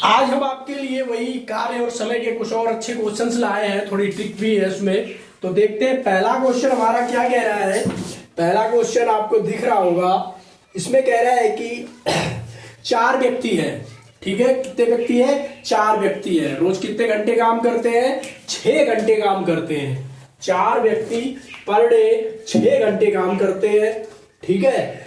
आज हम आपके लिए वही कार्य और समय के कुछ और अच्छे क्वेश्चंस लाए हैं, थोड़ी ट्रिक भी है इसमें। तो देखते हैं पहला क्वेश्चन हमारा क्या कह रहा है। पहला क्वेश्चन आपको दिख रहा होगा, इसमें कह रहा है कि 4 व्यक्ति हैं। ठीक है, कितने व्यक्ति हैं? 4 व्यक्ति हैं। रोज कितने घंटे काम करते हैं? 6 घंटे काम करते हैं। 4 व्यक्ति पर डे 6 घंटे काम करते हैं। ठीक है,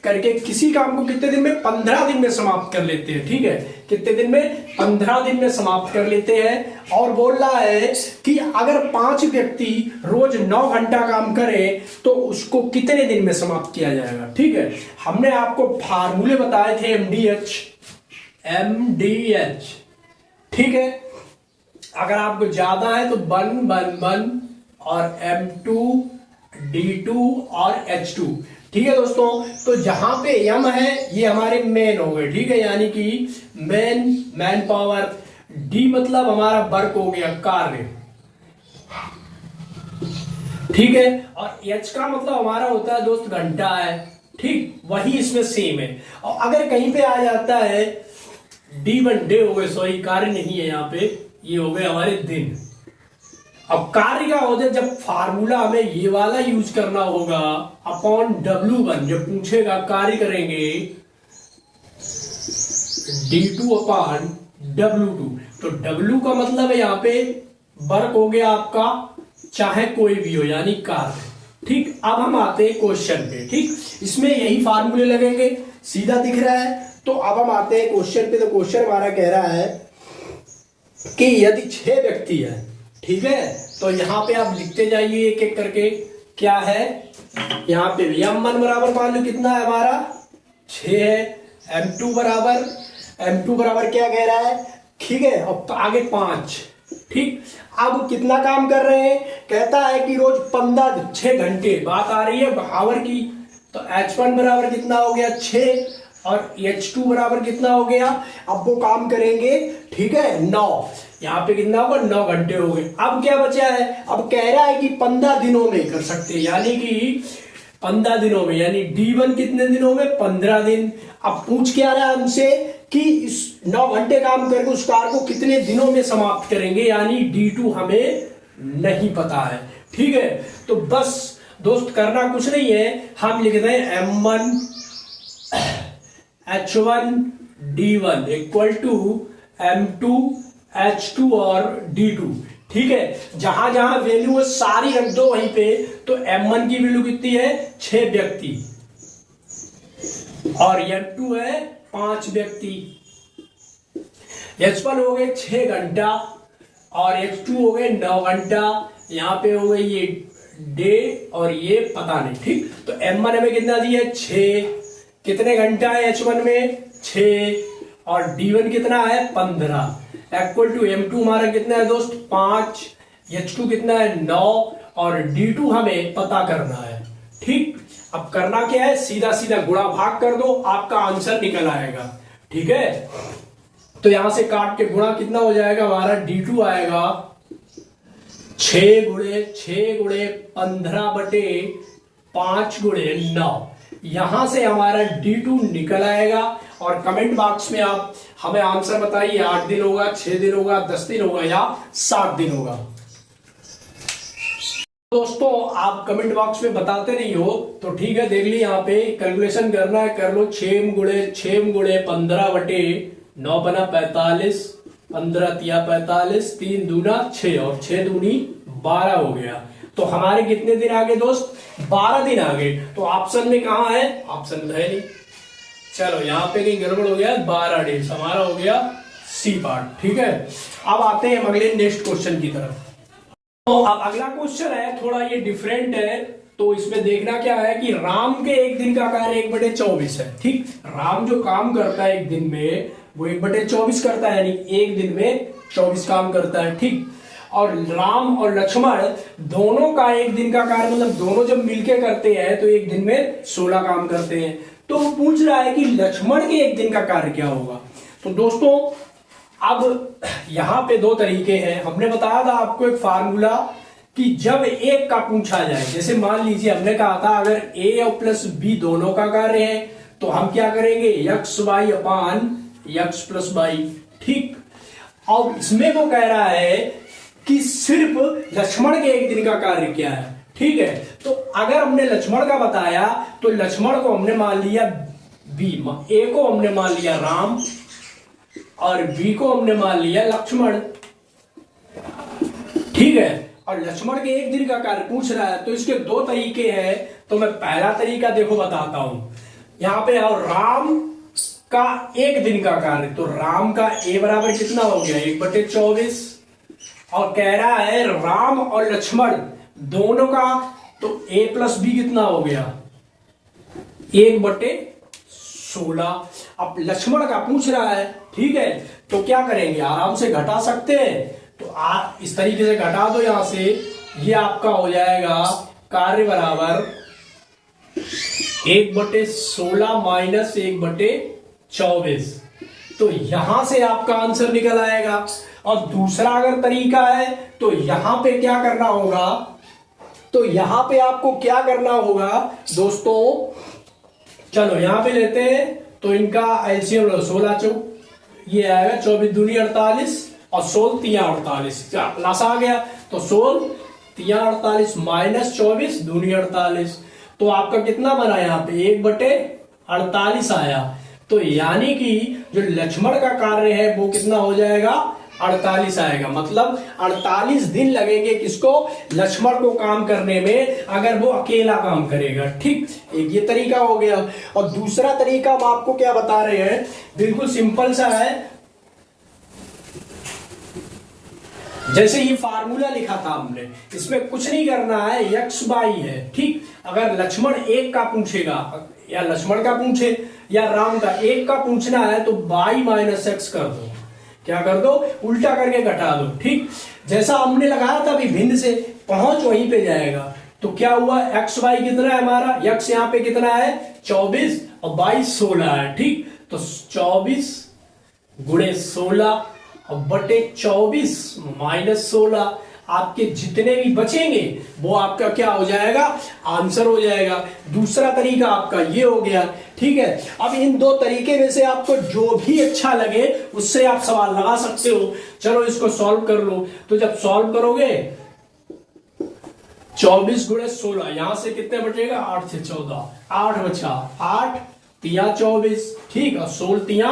करके किसी काम को कितने दिन में? 15 दिन में समाप्त कर लेते हैं। ठीक है, कितने दिन में? 15 दिन में समाप्त कर लेते हैं। और बोल रहा है कि अगर 5 व्यक्ति रोज 9 घंटा काम करें तो उसको कितने दिन में समाप्त किया जाएगा। ठीक है, हमने आपको फार्मूले बताए थे एमडीएच। ठीक है, अगर आपको ज्यादा है तो 1 और M2D2 और H2। ठीक है दोस्तों, तो जहां पे M है ये हमारे मैन हो गए। ठीक है, यानी कि मैन पावर। D मतलब हमारा वर्क हो गया, कार्य। ठीक है, और H का मतलब हमारा होता है दोस्त घंटा है। ठीक, वही इसमें सेम है। और अगर कहीं पे आ जाता है D1 डे हो गए, सॉरी कार्य नहीं है यहाँ पे, ये हो गए हमारे दिन। अब कार्य का होता है जब फार्मूला हमें ये वाला यूज करना होगा अपॉन W1, जब पूछेगा कार्य करेंगे D2 अपॉन W2। तो W का मतलब है यहाँ पे वर्क हो गया आपका, चाहे कोई भी हो, यानी कार्य। ठीक, अब हम आते हैं क्वेश्चन पे। ठीक, इसमें यही फार्मूले लगेंगे, सीधा दिख रहा है। तो अब हम आते हैं क्वेश्चन पे। तो क्वेश्चन हमारा कह रहा है कि यदि 6 व्यक्ति है, ठीक है, तो यहां पे आप लिखते जाइए एक एक करके। क्या है यहां पे? M1 बराबर मान लो कितना है हमारा? 6 है। M2 बराबर क्या कह रहा है? ठीक है, अब आगे 5। ठीक, अब कितना काम कर रहे हैं? कहता है कि रोज 6 घंटे। बात आ रही है आवर की। तो H1 बराबर कितना हो गया? 6 और H2 बराबर कितना हो गया? अब वो काम करेंगे, ठीक है, 9। यहाँ पे कितना होगा? 9 घंटे हो गए। अब क्या बचा है? अब कह रहा है कि 15 दिनों में कर सकते हैं, यानी कि 15 दिनों में, यानी D1 कितने दिनों में? 15 दिन। अब पूछ क्या रहा है हमसे कि इस 9 घंटे काम करके उस कार को कितने दिनों में समाप्त करेंगे, यानी D2 हमें नहीं पता है। ठीक है, तो बस दोस्त करना कुछ नहीं है, हम लिख दें M1 H1 D1 equal to M2 H2 और D2। ठीक है, जहां जहां वैल्यू है सारी रख दो वहीं पे। तो M1 की वैल्यू कितनी है? 6 व्यक्ति, और M2 है 5 व्यक्ति। H1 हो गए 6 घंटा और H2 हो गए 9 घंटा। यहां पे हो गए ये डे और ये पता नहीं। ठीक, तो M1 हमें कितना दिया? 6। कितने घंटा है H1 में? 6। और D1 कितना है? 15। इक्वल टू M2 हमारा कितना है दोस्त? 5। H2 कितना है? 9। और D2 हमें पता करना है। ठीक, अब करना क्या है? सीधा सीधा गुणा भाग कर दो, आपका आंसर निकल आएगा। ठीक है, तो यहां से काट के गुणा कितना हो जाएगा हमारा? D2 आएगा 6 गुणे 15 बटे 5 गुणे 9। यहां से हमारा D2 निकल आएगा। और कमेंट बॉक्स में आप हमें आंसर बताइए, 8 दिन होगा, 6 दिन होगा, 10 दिन होगा या 7 दिन होगा। दोस्तों आप कमेंट बॉक्स में बताते नहीं हो तो ठीक है, देख ली यहाँ पे कैलकुलेशन करना है, कर लो। 6 गुणे 15 बटे 9 बना 45, 15 तिया 45, 3 दूना 6 और 6 दूनी 12 हो गया। तो हमारे कितने दिन आगे दोस्त? 12 दिन आगे। तो ऑप्शन में कहां है? ऑप्शन में है नहीं। चलो यहाँ पे कहीं गड़बड़ हो गया, 12 डेज हमारा हो गया सी पार्ट। ठीक है, अब आते हैं अगले नेक्स्ट क्वेश्चन की तरफ। तो अब अगला क्वेश्चन है, थोड़ा ये डिफरेंट है। तो इसमें देखना क्या है कि राम के एक दिन का कार्य 1/24 है। ठीक, राम जो काम करता है एक दिन में वो 1/24 करता है, यानी एक दिन में 24 काम करता है। ठीक, और राम और लक्ष्मण दोनों का एक दिन का कार्य, मतलब दोनों जब मिलके करते हैं तो एक दिन में 16 काम करते हैं। तो वो पूछ रहा है कि लक्ष्मण के एक दिन का कार्य क्या होगा। तो दोस्तों अब यहां पे 2 तरीके हैं। हमने बताया था आपको एक फार्मूला कि जब एक का पूछा जाए, जैसे मान लीजिए हमने कहा था अगर A और प्लस B दोनों का कार्य है तो हम क्या करेंगे? x y अपान x प्लस वाई। ठीक। अब इसमें वो कह रहा है कि सिर्फ लक्ष्मण के एक दिन का कार्य क्या है, ठीक है। तो अगर हमने लक्ष्मण का बताया तो लक्ष्मण को हमने मान लिया बी, ए को हमने मान लिया राम और बी को हमने मान लिया लक्ष्मण, ठीक है। और लक्ष्मण के एक दिन का कार्य पूछ रहा है तो इसके दो तरीके हैं। तो मैं पहला तरीका देखो बताता हूं यहां पे। और राम का एक दिन का कार्य, तो राम का ए बराबर कितना हो गया 1/24 और कह रहा है राम और लक्ष्मण दोनों का, तो ए प्लस बी कितना हो गया 1/16। अब लक्ष्मण का पूछ रहा है, ठीक है। तो क्या करेंगे, आराम से घटा सकते हैं। तो इस तरीके से घटा दो यहां से, ये आपका हो जाएगा कार्य बराबर 1/16 माइनस 1/24। तो यहां से आपका आंसर निकल आएगा। और दूसरा अगर तरीका है तो यहां पे क्या करना होगा, तो यहां पे आपको क्या करना होगा दोस्तों, चलो यहां पे लेते हैं। तो इनका एलसीएम 16 चौक ये आएगा 24 दूनी 48 और 16 तिया 48 प्लस आ गया। तो 16 तिया 48 माइनस 24 दूनी 48। तो आपका कितना बना यहाँ पे 1/48 आया। तो यानी कि जो लक्ष्मण का कार्य है वो कितना हो जाएगा 48 आएगा। मतलब 48 दिन लगेंगे किसको, लक्ष्मण को काम करने में, अगर वो अकेला काम करेगा, ठीक। एक ये तरीका हो गया। और दूसरा तरीका हम आपको क्या बता रहे हैं, बिल्कुल सिंपल सा है। जैसे ये फार्मूला लिखा था हमने, इसमें कुछ नहीं करना है, x बाई है, ठीक। अगर लक्ष्मण एक का पूछेगा या लक्ष्मण का पूछे या राम का एक का पूछना है तो बाई माइनस एक्स कर दो, क्या कर दो, उल्टा करके घटा दो, ठीक। जैसा हमने लगाया था अभी भिन्न से, पहुंच वहीं पे जाएगा। तो क्या हुआ, एक्स बाई कितना है हमारा, एक्स यहाँ पे कितना है 24 और बाई 16 है, ठीक। तो 24 गुणे 16 और बटे 24 माइनस 16, आपके जितने भी बचेंगे वो आपका क्या हो जाएगा, आंसर हो जाएगा। दूसरा तरीका आपका ये हो गया, ठीक है। अब इन दो तरीके में से आपको जो भी अच्छा लगे उससे आप सवाल लगा सकते हो। चलो इसको सॉल्व कर लो। तो जब सॉल्व करोगे 24 गुणे 16, यहां से कितने बचेगा 8 से 14, 8 बचा, 8 तिया 24, ठीक। और 16 तिया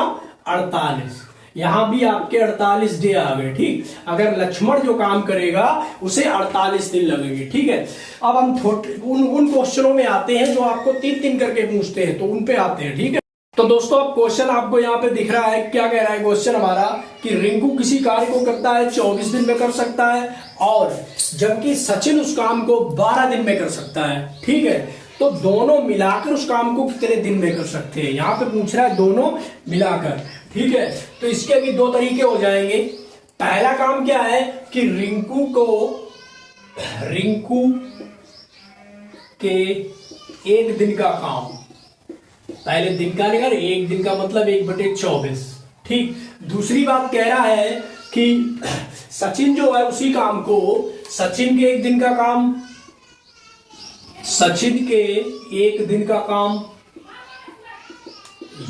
48, यहां भी आपके 48 डे आ गए, ठीक। अगर लक्ष्मण जो काम करेगा उसे 48 दिन लगेंगे, ठीक है। अब हम उन क्वेश्चनों में आते हैं जो आपको 3-3 करके पूछते हैं, तो उन पे आते हैं, ठीक है। तो दोस्तों अब क्वेश्चन आपको यहाँ पे दिख रहा है, क्या कह रहा है क्वेश्चन हमारा कि रिंकू किसी कार्य को करता है 24 दिन में कर सकता है और जबकि सचिन उस काम को 12 दिन में कर सकता है, ठीक है। तो दोनों मिलाकर उस काम को कितने दिन में कर सकते हैं, यहाँ पे पूछ रहा है दोनों मिलाकर, ठीक है। तो इसके भी दो तरीके हो जाएंगे। पहला काम क्या है कि रिंकू के एक दिन का काम, पहले दिन का निकाल, एक दिन का मतलब 1/24, ठीक। दूसरी बात कह रहा है कि सचिन जो है उसी काम को, सचिन के एक दिन का काम, सचिन के एक दिन का काम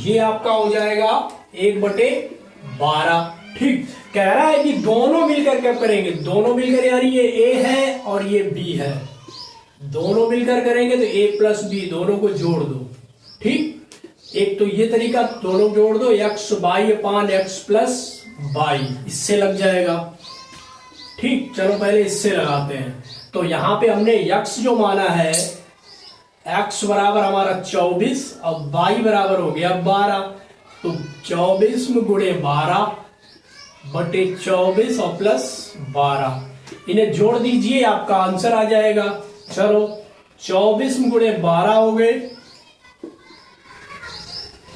ये आपका हो जाएगा 1/12, ठीक। कह रहा है कि दोनों मिलकर क्या करेंगे, दोनों मिलकर, यानी ये ए है और ये बी है, दोनों मिलकर करेंगे तो ए प्लस बी दोनों को जोड़ दो, ठीक। एक तो ये तरीका, दोनों जोड़ दो, x by upon x plus by, इससे लग जाएगा, ठीक। चलो पहले इससे लगाते हैं। तो यहां पे हमने x जो माना है, x बराबर हमारा 24 और y बराबर हो गया 12। तो 24 में गुणे 12 बटे 24 और प्लस 12, इन्हें जोड़ दीजिए आपका आंसर आ जाएगा। चलो 24 में गुणे 12 हो गए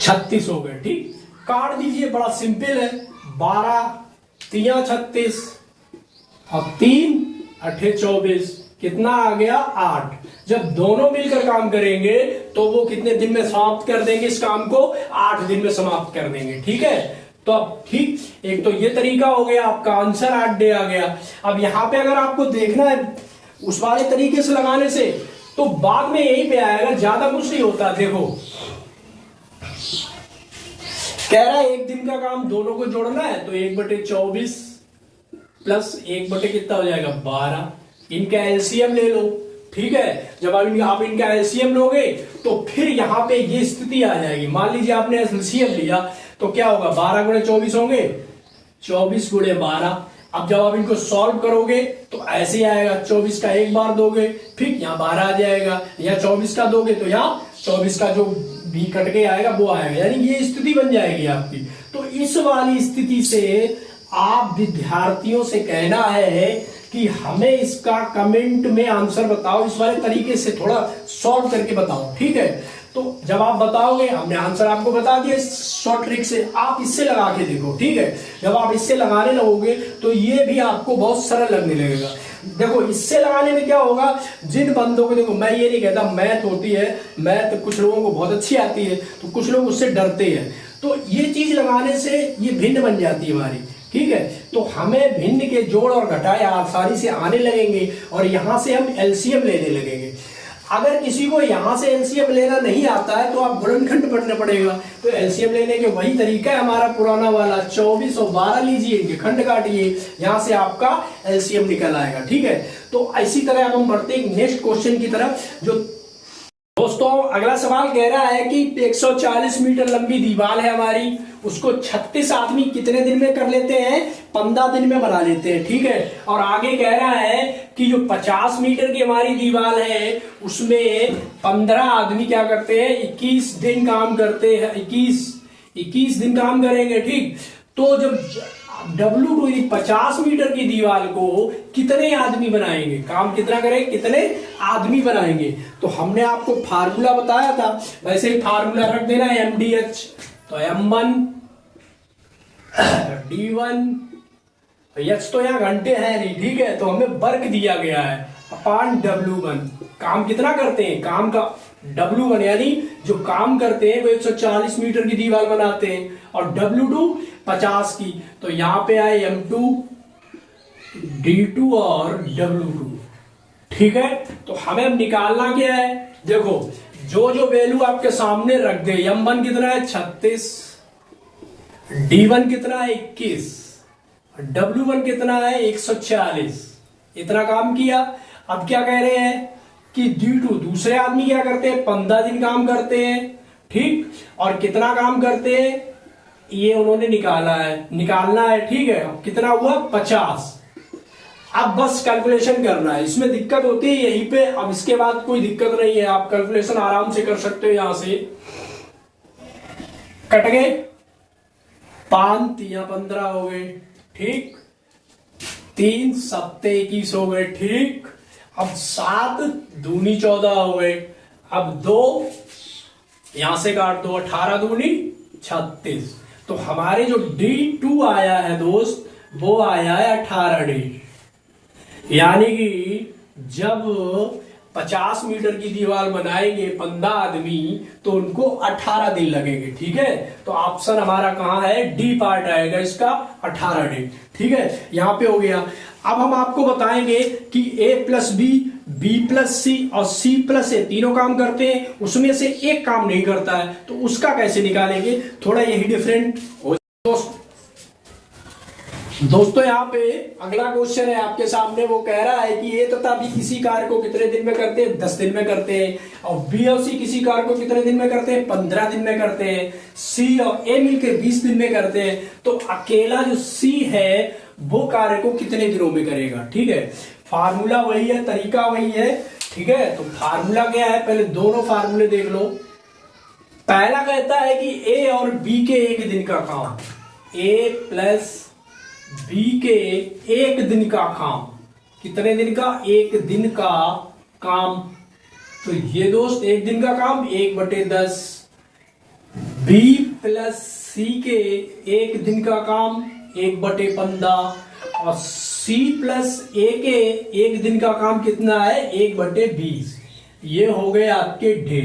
36 हो गए, ठीक। काट दीजिए, बड़ा सिंपल है, 12 तिया 36 और 3 अठे 24, कितना आ गया 8। जब दोनों मिलकर काम करेंगे तो वो कितने दिन में समाप्त कर देंगे, इस काम को 8 दिन में समाप्त कर देंगे, ठीक है। तो अब ठीक, एक तो ये तरीका हो गया, आपका आंसर 8 डे आ गया। अब यहां पे अगर आपको देखना है उस वाले तरीके से लगाने से, तो बाद में यहीं पे आएगा, ज्यादा कुछ नहीं होता। देखो कह रहा है एक दिन का काम दोनों को जोड़ना है, तो 1/24 प्लस 1 कितना हो जाएगा 12। इनका एलसीएम ले लो, ठीक है। जब आप इनका एलसीएम लोगे तो फिर यहाँ पे ये स्थिति आ जाएगी। मान लीजिए आपने एलसीएम लिया तो क्या होगा, 12 × 24 होंगे, 24 × 12। अब जब आप इनको सॉल्व करोगे तो ऐसे ही आएगा, 24 का एक बार दोगे फिर यहाँ 12 आ जाएगा, या 24 का दोगे तो यहाँ 24 का जो बी कट के आएगा वो आएगा, यानी ये स्थिति बन जाएगी आपकी। तो इस वाली स्थिति से आप विद्यार्थियों से कहना है कि हमें इसका कमेंट में आंसर बताओ, इस वाले तरीके से थोड़ा सॉल्व करके बताओ, ठीक है। तो जब आप बताओगे, हमने आंसर आपको बता दिया शॉर्ट ट्रिक से, आप इससे लगा के देखो, ठीक है। जब आप इससे लगाने लगोगे तो ये भी आपको बहुत सरल लगने लगेगा। देखो इससे लगाने में क्या होगा, जिन बंदों को, देखो मैं ये नहीं कहता मैथ होती है, मैथ कुछ लोगों को बहुत अच्छी आती है तो कुछ लोग उससे डरते हैं, तो ये चीज लगाने से ये भिन्न बन जाती है हमारी, ठीक है। तो हमें भिन्न के जोड़ और घटाएं आसानी से आने लगेंगे और यहां से हम एलसीएम लेने लगेंगे। अगर किसी को यहां से एलसीएम लेना नहीं आता है तो आप गुणनखंड पढ़ना पड़ेगा। तो एलसीएम लेने के वही तरीका है हमारा पुराना वाला, 24 और 12 लीजिए, इनके खंड काटिए, यहां से आपका एलसीएम निकल आएगा, ठीक है। तो इसी तरह अब हम बढ़ते हैं नेक्स्ट क्वेश्चन की तरफ। जो दोस्तों अगला सवाल कह रहा है कि 140 मीटर लंबी दीवार है हमारी, उसको 36 आदमी कितने दिन में कर लेते हैं, 15 दिन में बना लेते हैं, ठीक है। और आगे कह रहा है कि जो 50 मीटर की हमारी दीवार है उसमें 15 आदमी क्या करते हैं, 21 दिन काम करते हैं, 21 दिन काम करेंगे, ठीक। तो जब W2 50 मीटर की दीवार को कितने आदमी बनाएंगे, काम कितना करें, कितने आदमी बनाएंगे। तो हमने आपको फार्मूला बताया था, वैसे ही फार्मूला रख देना है MDH, तो M1 D1, H तो यहाँ घंटे है नहीं, ठीक है, तो हमें वर्क दिया गया है अपान W1। काम कितना करते हैं, काम का W1 यानी जो काम करते हैं वो 140 मीटर की दीवार बनाते हैं, और W2 50 की, तो यहां पे आए M2 D2 और W2, ठीक है। तो हमें अब निकालना क्या है, देखो जो जो वैल्यू आपके सामने रख दे, M1 कितना है 36, D1 कितना है 21, W1 कितना है 140, इतना काम किया। अब क्या कह रहे हैं कि D2 दूसरे आदमी क्या करते हैं, 15 दिन काम करते हैं, ठीक, और कितना काम करते हैं ये उन्होंने निकालना है, ठीक है। कितना हुआ 50। अब बस कैलकुलेशन करना है, इसमें दिक्कत होती है यहीं पे। अब इसके बाद कोई दिक्कत नहीं है, आप कैलकुलेशन आराम से कर सकते हो। यहां से कट गए 5 या 15 हो गए, ठीक, 3 सत्ते 21 हो गए, ठीक। अब 7 दूनी 14 हो गए, अब 2 यहां से काट दो, 18 दूनी 36। तो हमारे जो D2 आया है दोस्त वो आया है 18 डे, यानी कि जब 50 मीटर की दीवार बनाएंगे 15 आदमी तो उनको 18 दिन लगेंगे, ठीक है। तो ऑप्शन हमारा कहां है, डी पार्ट आएगा इसका 18 डे, ठीक है। यहां पे हो गया। अब हम आपको बताएंगे कि A+B, B+C और C+A तीनों काम करते हैं, उसमें से एक काम नहीं करता है, तो उसका कैसे निकालेंगे, थोड़ा यही डिफरेंट हो। दोस्तों यहाँ पे अगला क्वेश्चन है आपके सामने, वो कह रहा है कि A तथा B किसी कार्य को कितने दिन में करते हैं, 10 दिन में करते हैं, और B और C किसी कार्य को कितने दिन में करते हैं, 15 दिन में करते हैं, C और A मिलकर 20 दिन में करते हैं। तो अकेला जो C है वो कार्य को कितने दिनों में करेगा, ठीक है। फार्मूला वही है, तरीका वही है, ठीक है। तो फार्मूला क्या है, पहले दोनों फार्मूले देख लो। पहला कहता है कि A और B के एक दिन का काम, A+ B के एक दिन का काम, कितने दिन का, एक दिन का काम। तो ये दोस्त एक दिन का काम 1/10, B+C के एक दिन का काम 1/15, और C+A के एक दिन का काम कितना है 1/20। ये हो गए आपके डे,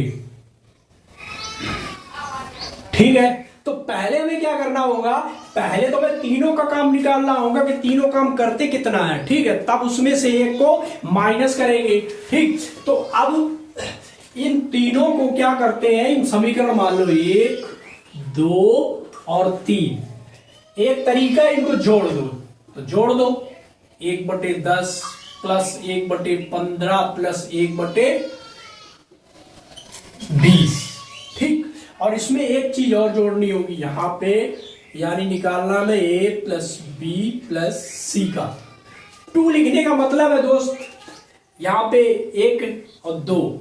ठीक है। तो पहले हमें क्या करना होगा, पहले तो हमें तीनों का काम निकालना होगा कि तीनों काम करते कितना है, ठीक है। तब उसमें से एक को माइनस करेंगे, ठीक। तो अब इन तीनों को क्या करते हैं, इन समीकरण मान लो 1 2 और 3। एक तरीका है, इनको जोड़ दो, तो जोड़ दो 1/10 प्लस 1/15 प्लस 1/20। ठीक, और इसमें एक चीज और जोड़नी होगी यहां पे, यानी निकालना में a plus B plus C का। 2 लिखने का मतलब है दोस्त, यहां पे 1 और 2,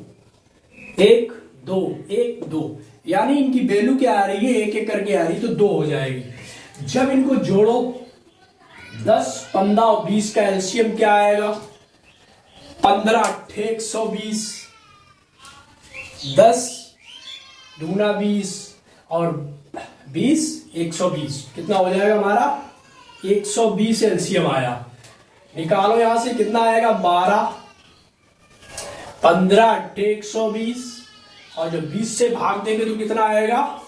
1 2 1 2, यानी इनकी वैल्यू क्या आ रही है, एक एक करके आ रही है, तो 2 हो जाएगी। जब इनको जोड़ो 10 15 और 20 का एलसीएम क्या आएगा, 15 8 120, 10 दूना 20 और 20 120, कितना हो जाएगा हमारा 120 एलसीएम आया। निकालो यहां से कितना आएगा 12, 15 8 120 और जब 20 से भाग देंगे तो कितना आएगा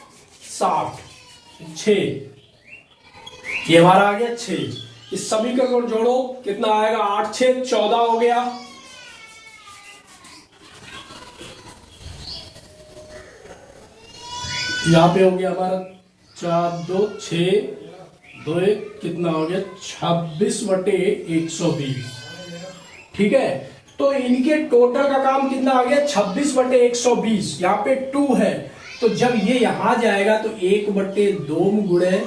60, 6, ये हमारा आ गया 6। इस समीकरण को जोड़ो कितना आएगा 8 6 14 हो गया। यहां पे हो गया हमारा 4 2 6 2 1, कितना हो गया 26/120। ठीक है, तो इनके टोटल का काम कितना आ गया 26/120। यहाँ पे 2 है, तो जब ये यहां जाएगा तो 1/2 गुणे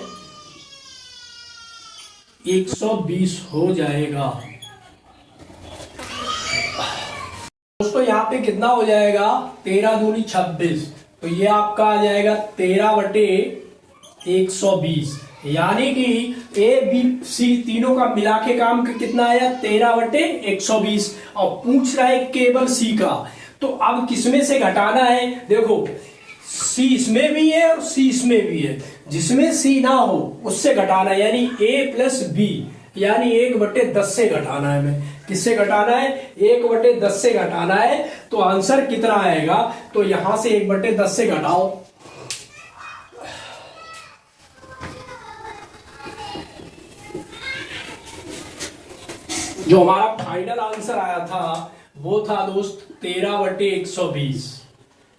120 हो जाएगा। दोस्तों यहाँ पे कितना हो जाएगा 13 दूनी 26, तो ये आपका आ जाएगा 13/120, यानी कि ए बी सी तीनों का मिला के काम कितना आया 13/120। और पूछ रहा है केवल सी का, तो अब किसमें से घटाना है, देखो सी इसमें भी है और सी इसमें भी है, जिसमें सी ना हो उससे घटाना है, यानी ए प्लस बी, यानी 1/10 से घटाना है। हमें किससे घटाना है 1/10 से घटाना है, तो आंसर कितना आएगा, तो यहां से 1/10 से घटाओ, जो हमारा फाइनल आंसर आया था वो था दोस्त 13/120।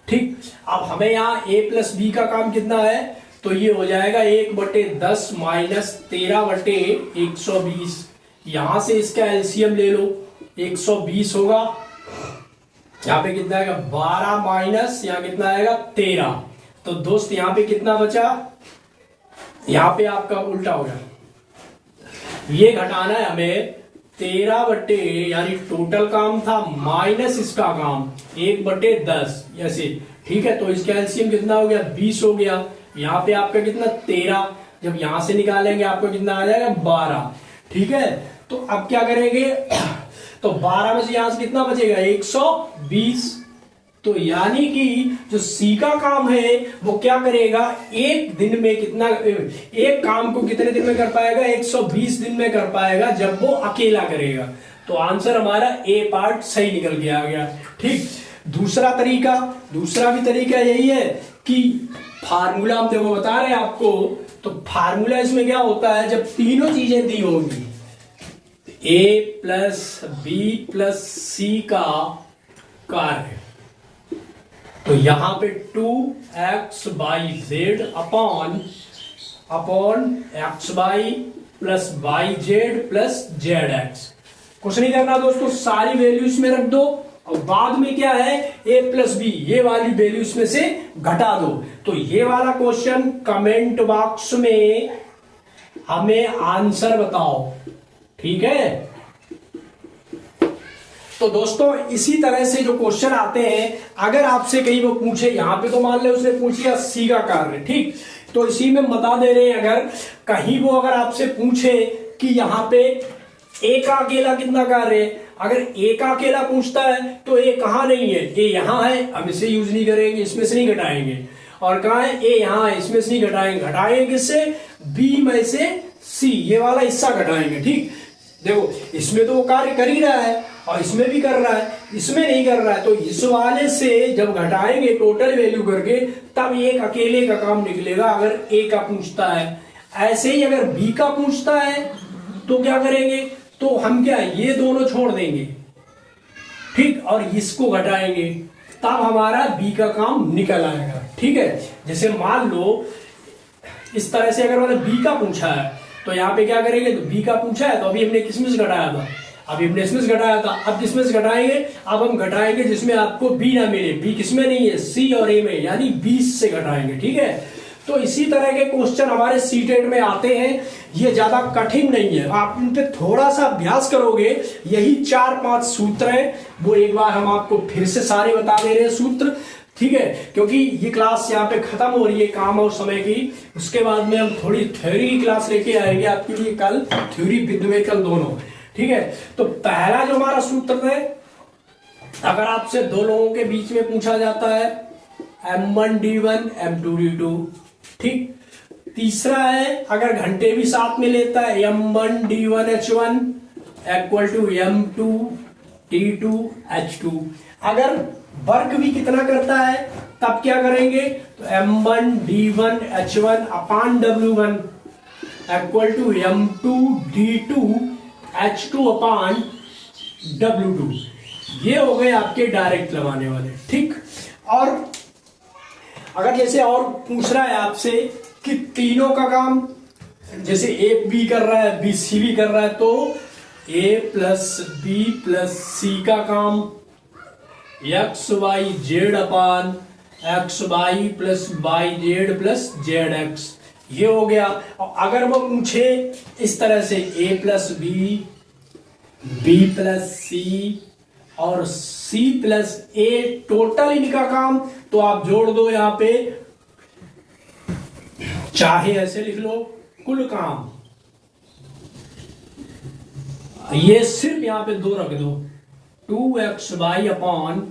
ठीक, अब हमें यहाँ a प्लस बी का काम कितना है, तो ये हो जाएगा 1/10 माइनस 13/120। यहां से इसका एलसीएम ले लो, 120 होगा, यहाँ पे कितना आएगा 12 माइनस यहाँ कितना आएगा 13, तो दोस्त यहाँ पे कितना बचा, यहाँ पे आपका उल्टा हो गया, ये घटाना है हमें 13 यानी टोटल काम था माइनस इसका काम 1/10 ऐसे। ठीक है, तो इसका एलसीएम कितना हो गया 20 हो गया, यहाँ पे आपका कितना 13, जब यहां से निकालेंगे आपको कितना आ जाएगा 12। ठीक है, तो अब क्या करेंगे तो 12 में से यहां से कितना बचेगा 120, तो यानी कि जो सी का काम है वो क्या करेगा, एक दिन में कितना, एक काम को कितने दिन में कर पाएगा 120 दिन में कर पाएगा जब वो अकेला करेगा। तो आंसर हमारा ए पार्ट सही निकल के आ गया। ठीक, दूसरा भी तरीका यही है कि फार्मूला हम देखो बता रहे हैं आपको, तो फार्मूला इसमें क्या होता है, जब तीनों चीजें दी होंगी ए प्लस बी प्लस सी का कार्य, तो यहां पे 2x/z upon x/y plus yz plus zx। कुछ नहीं करना दोस्तों, सारी वैल्यूज में रख दो और बाद में क्या है a प्लस बी, ये वाली वैल्यूज में से घटा दो। तो ये वाला क्वेश्चन कमेंट बॉक्स में हमें आंसर बताओ। ठीक है, तो दोस्तों इसी तरह से जो क्वेश्चन आते हैं, अगर आपसे कहीं वो पूछे, यहां पे तो मान ले उसने पूछ लिया सी का कार्य, ठीक, तो इसी में बता दे रहे हैं, अगर कहीं वो अगर आपसे पूछे कि यहाँ पे ए का अकेला कितना कार्य है, अगर ए का अकेला पूछता है तो ए कहाँ नहीं है, ए यहाँ है, हम इसे यूज नहीं करेंगे, इसमें से नहीं घटाएंगे, और कहाँ है ए यहाँ है, इसमें से नहीं घटाएंगे किससे, बी में से सी, ये वाला हिस्सा घटाएंगे। ठीक, देखो इसमें तो वो कार्य कर ही रहा है और इसमें भी कर रहा है, इसमें नहीं कर रहा है, तो इस वाले से जब घटाएंगे टोटल वैल्यू करके तब एक अकेले का काम निकलेगा अगर ए का पूछता है। ऐसे ही अगर बी का पूछता है तो क्या करेंगे, तो हम क्या ये दोनों छोड़ देंगे, ठीक, और इसको घटाएंगे, तब हमारा बी का काम निकल आएगा। ठीक है, जैसे मान लो इस तरह से अगर मैंने बी का पूछा है तो यहाँ पे क्या करेंगे, तो बी का पूछा है तो अभी हमने किसमें से घटाया था, अभी हमने इसमें से घटाया था, अब किसमें से घटाएंगे, अब हम घटाएंगे जिसमें आपको बी ना मिले, बी किसमें नहीं है, सी और ए में, यानी 20 से घटाएंगे। ठीक है, तो इसी तरह के क्वेश्चन हमारे सीटेट में आते हैं, ये ज्यादा कठिन नहीं है, आप इन पे थोड़ा सा अभ्यास करोगे, यही 4-5 सूत्र हैं, वो एक बार हम आपको फिर से सारे बता दे रहे हैं सूत्र। ठीक है, क्योंकि ये क्लास यहाँ पे खत्म हो रही है काम और समय की, उसके बाद में हम थोड़ी थ्योरी की क्लास लेके आएंगे आपके लिए कल, थ्योरी विद न्यूमेरिकल दोनों। ठीक है, तो पहला जो हमारा सूत्र है, अगर आपसे दो लोगों के बीच में पूछा जाता है M1D1 M2D2, ठीक। तीसरा है अगर घंटे भी साथ में लेता है M1D1H1 इक्वल टू M2D2H2, अगर वर्क भी कितना करता है तब क्या करेंगे, तो M1D1H1 upon W1 equal to M2D2H2 upon W2। ये हो गए आपके डायरेक्ट लगाने वाले। ठीक, और अगर जैसे और पूछ रहा है आपसे कि तीनों का काम, जैसे ए बी कर रहा है, बी सी भी कर रहा है, तो A plus B plus C का काम X Y Z upon X Y plus Y Z plus Z X, ये हो गया। और अगर वो पूछे इस तरह से ए प्लस बी, बी प्लस सी और सी प्लस ए, टोटल इनका काम, तो आप जोड़ दो यहां पे, चाहे ऐसे लिख लो कुल काम, ये सिर्फ यहां पे 2 रख दो, 2xy upon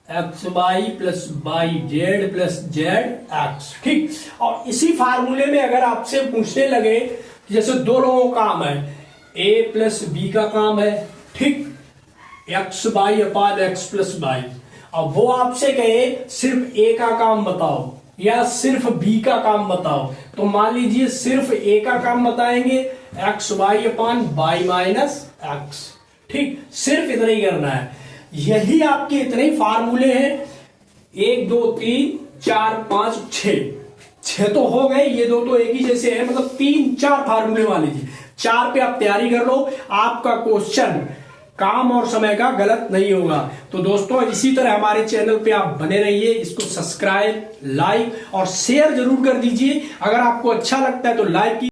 X Y plus Y Z plus Z X. ठीक, और इसी फार्मूले में अगर आपसे पूछने लगे, जैसे दो लोगों का काम है, ए प्लस बी का काम है, ठीक, एक्स वाई अपान एक्स प्लस वाई, अब वो आपसे कहे सिर्फ ए का काम बताओ या सिर्फ बी का काम बताओ, तो मान लीजिए सिर्फ ए का काम बताएंगे, x Y upon y minus x. ठीक, सिर्फ इतना ही करना है, यही आपके इतने ही फार्मूले हैं, 1 2 3 4 5 6 तो हो गए, ये दो तो एक ही जैसे है, मतलब 3-4 फार्मूले मान लीजिए, 4 पे आप तैयारी कर लो, आपका क्वेश्चन काम और समय का गलत नहीं होगा। तो दोस्तों इसी तरह हमारे चैनल पे आप बने रहिए, इसको सब्सक्राइब, लाइक और शेयर जरूर कर दीजिए। अगर आपको अच्छा लगता है तो लाइक